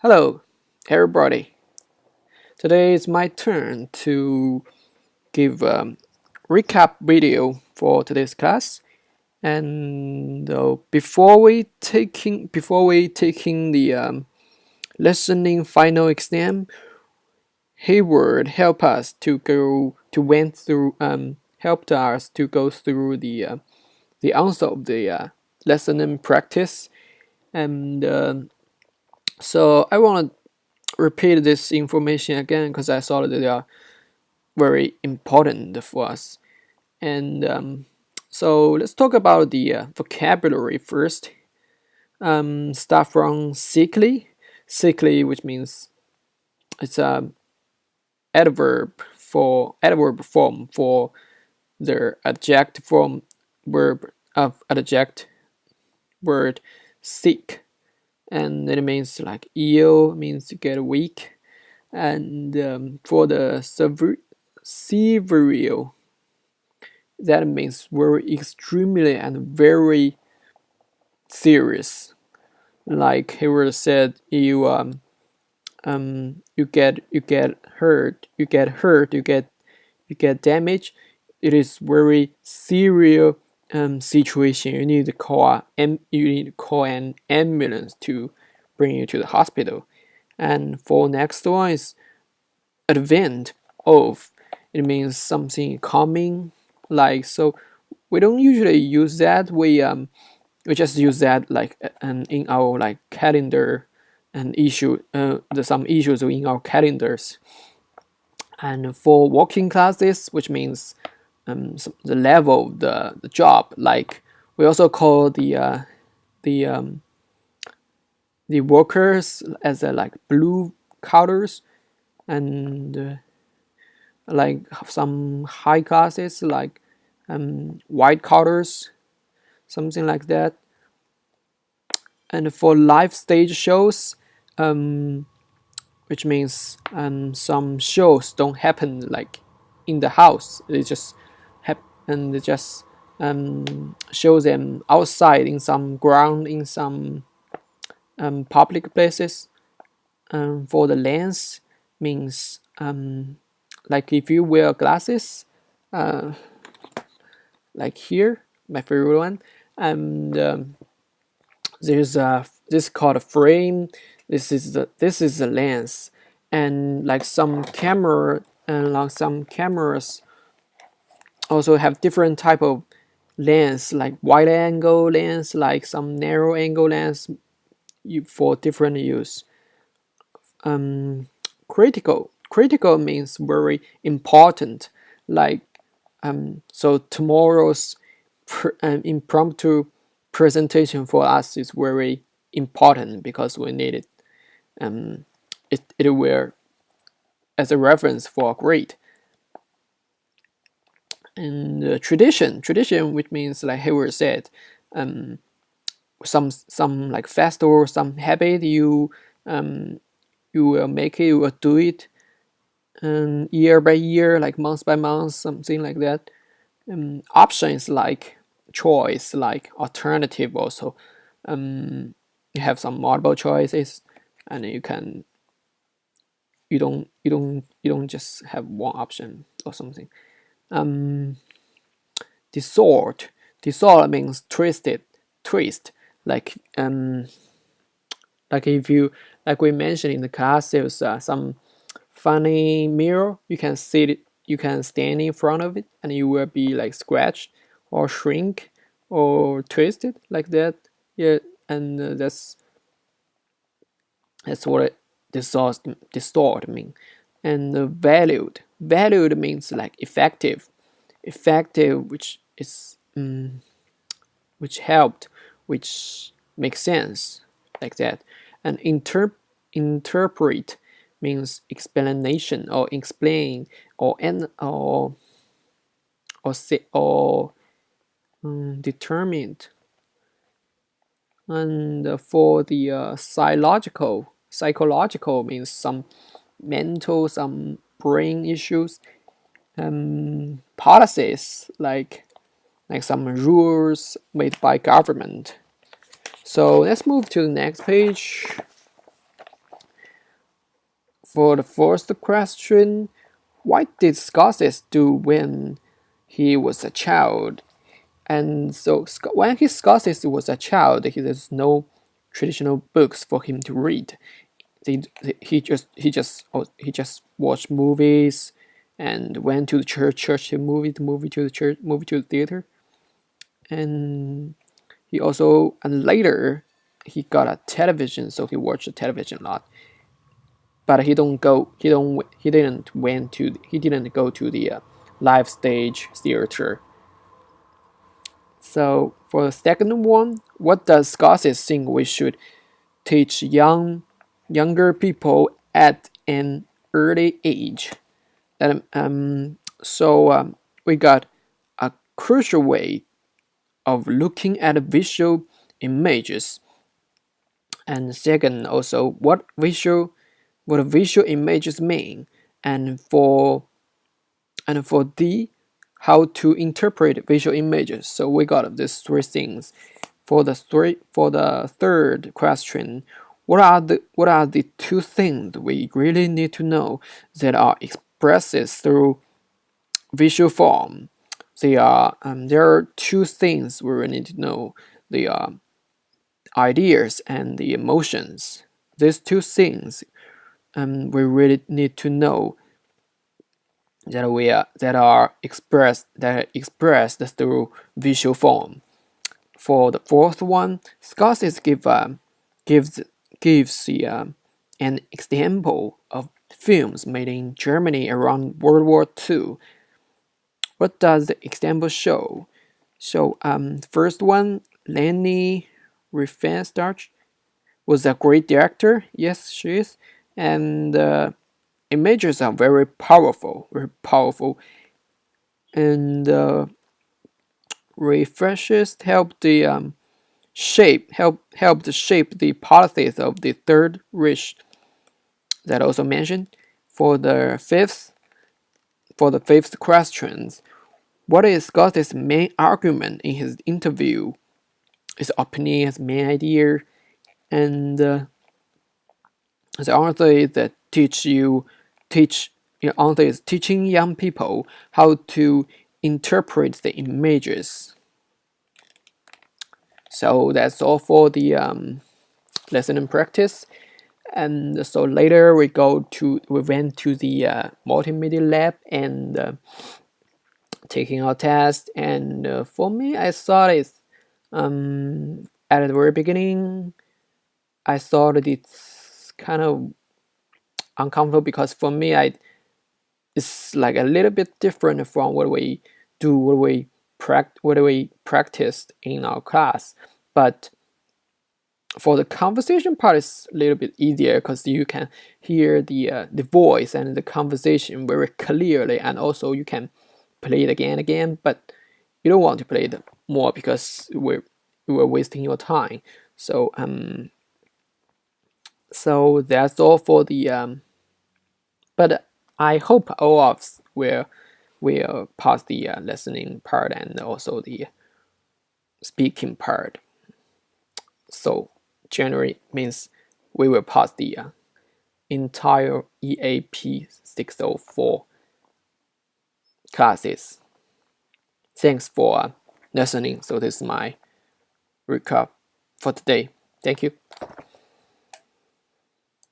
Hello, everybody. Today is my turn to give a recap video for today's class. And before we taking the listening final exam, Hayward helped us to go through the answer of the listening practice. And so I want to repeat this information again because I thought that they are very important for us. And so let's talk about the vocabulary first. Start from sickly. Sickly, which means it's a adverb form for the adjective form verb of adjective word sick, and it means like ill, means to get weak. And for the severe, that means very extremely and very serious. Like Hayward said, you get damage. It is very serious situation. You need to call an ambulance to bring you to the hospital. And for next one is advent of. It means something coming. Like, so we don't usually use that. We just use that like in our like calendar and some issues in our calendars. And for working classes, which means the level of the job, like we also call the workers as like blue collars, and like some high classes like white collars, something like that. And for live stage shows, which means some shows don't happen like in the house. They just show them outside in some ground, in some public places. For the lens means like if you wear glasses, like here, my favorite one, and there's this called a frame. This is the lens, and like some cameras also have different type of lens, like wide angle lens, like some narrow angle lens, for different use. Critical means very important. Like so tomorrow's impromptu presentation for us is very important because we need it. It will as a reference for a grade. And tradition, which means like Hayward said, some like festival, some habit you will make it, you will do it, year by year, like month by month, something like that. Options like choice, like alternative also. You have some multiple choices, and you don't just have one option or something. Distort means twist, like if you, like we mentioned in the class, there's some funny mirror, you can see it, you can stand in front of it and you will be like scratched or shrink or twisted like that. Yeah, and that's what it distort mean. And valued means like effective, which is which helped, which makes sense, like that. And interpret means explanation or explain or determined. And for the psychological means some mental, some brain issues. Policies like some rules made by government. So let's move to the next page. For the first question, what did Scorsese do when he was a child? And so when Scorsese was a child, there's no traditional books for him to read. He just watched movies and went to the church to movie to the church, movie to the theater, and and later he got a television, so he watched the television a lot. But he didn't go to the live stage theater. So for the second one, what does Scorsese think we should teach younger people at an early age? We got a crucial way of looking at visual images, and second also what visual images mean, and for D, how to interpret visual images. So we got these three things. For the third question, what are the two things we really need to know that are expressed through visual form? There are two things we really need to know: the ideas and the emotions. These two things we really need to know that are expressed through visual form. For the fourth one, Scorsese gives an example of films made in Germany around World War II. What does the example show? So, first one, Leni Riefenstahl was a great director. Yes, she is, and images are very powerful, and refreshes help the helped shape the policies of the Third Reich that also mentioned. For the fifth questions, what is Scott's main argument in his interview? His opinion, his main idea, and the answer is that answer is teaching young people how to interpret the images. So that's all for the lesson and practice. And so later we went to the multimedia lab and taking our test. And for me, I thought at the very beginning, I thought it's kind of uncomfortable because for me, it's like a little bit different from what we do, what we practiced in our class. But for the conversation part, it's a little bit easier because you can hear the voice and the conversation very clearly, and also you can play it again and again. But you don't want to play it more because you were wasting your time. So that's all for the but I hope all of us will pass the listening part and also the speaking part. So January means we will pass the entire EAP 604 classes. Thanks for listening. So this is my recap for today. Thank you.